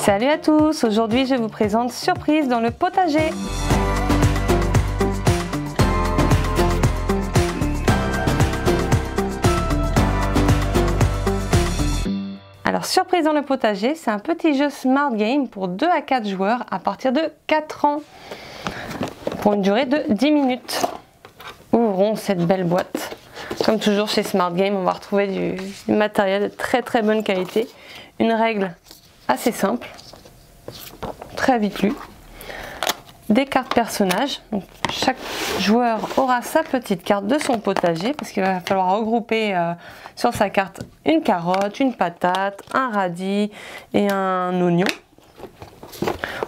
Salut à tous, aujourd'hui je vous présente Surprise dans le potager. Alors Surprise dans le potager, c'est un petit jeu Smart Game pour 2 à 4 joueurs à partir de 4 ans, pour une durée de 10 minutes. Ouvrons cette belle boîte. Comme toujours chez Smart Game, on va retrouver du matériel de très bonne qualité. Une règle assez simple, très vite lue. Des cartes personnages. Donc, chaque joueur aura sa petite carte de son potager parce qu'il va falloir regrouper sur sa carte une carotte, une patate, un radis et un oignon.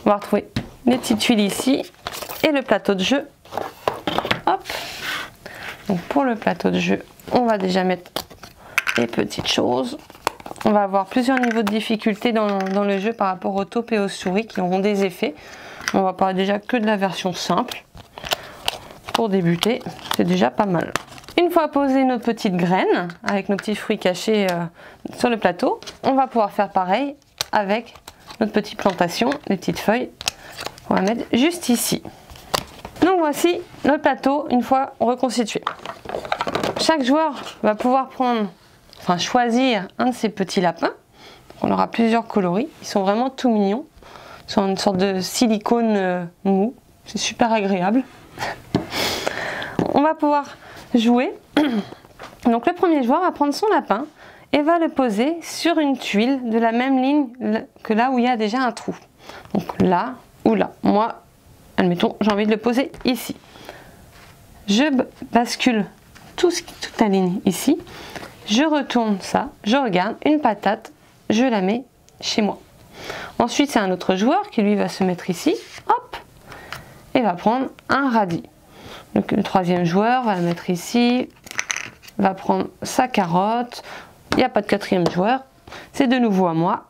On va retrouver les petites tuiles ici et le plateau de jeu. Hop. Donc pour le plateau de jeu, on va déjà mettre les petites choses. On va avoir plusieurs niveaux de difficulté dans le jeu par rapport aux taupes et aux souris qui auront des effets. On va parler déjà que de la version simple. Pour débuter, c'est déjà pas mal. Une fois posé nos petites graines, avec nos petits fruits cachés sur le plateau, on va pouvoir faire pareil avec notre petite plantation, les petites feuilles. On va mettre juste ici. Donc voici notre plateau une fois reconstitué. Chaque joueur va pouvoir choisir un de ces petits lapins. On aura plusieurs coloris, ils sont vraiment tout mignons. Ils sont une sorte de silicone mou, c'est super agréable. On va pouvoir jouer. Donc le premier joueur va prendre son lapin et va le poser sur une tuile de la même ligne que là où il y a déjà un trou. Donc là ou là. Moi, admettons, j'ai envie de le poser ici. Je bascule toute la ligne ici. Je retourne ça, je regarde une patate, je la mets chez moi. Ensuite, c'est un autre joueur qui lui va se mettre ici, hop, et va prendre un radis. Donc le troisième joueur va le mettre ici, va prendre sa carotte. Il n'y a pas de quatrième joueur, c'est de nouveau à moi.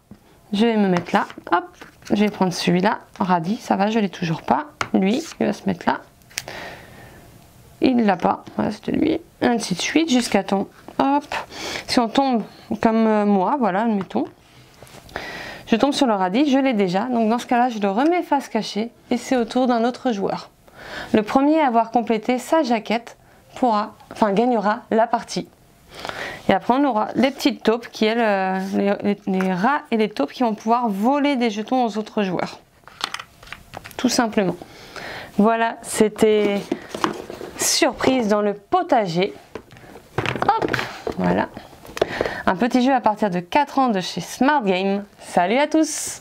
Je vais me mettre là, hop, je vais prendre celui-là, radis, ça va, je ne l'ai toujours pas. Lui, il va se mettre là. Il ne l'a pas, voilà, c'était lui, et ainsi de suite, jusqu'à temps. Hop, si on tombe comme moi, voilà, admettons. Je tombe sur le radis, je l'ai déjà, donc dans ce cas-là, je le remets face cachée et c'est au tour d'un autre joueur. Le premier à avoir complété sa jaquette gagnera la partie. Et après, on aura les petites taupes qui, elles, les rats et les taupes qui vont pouvoir voler des jetons aux autres joueurs. Tout simplement. Voilà, c'était Surprise dans le potager. Hop, voilà. Un petit jeu à partir de 4 ans de chez Smart Game. Salut à tous!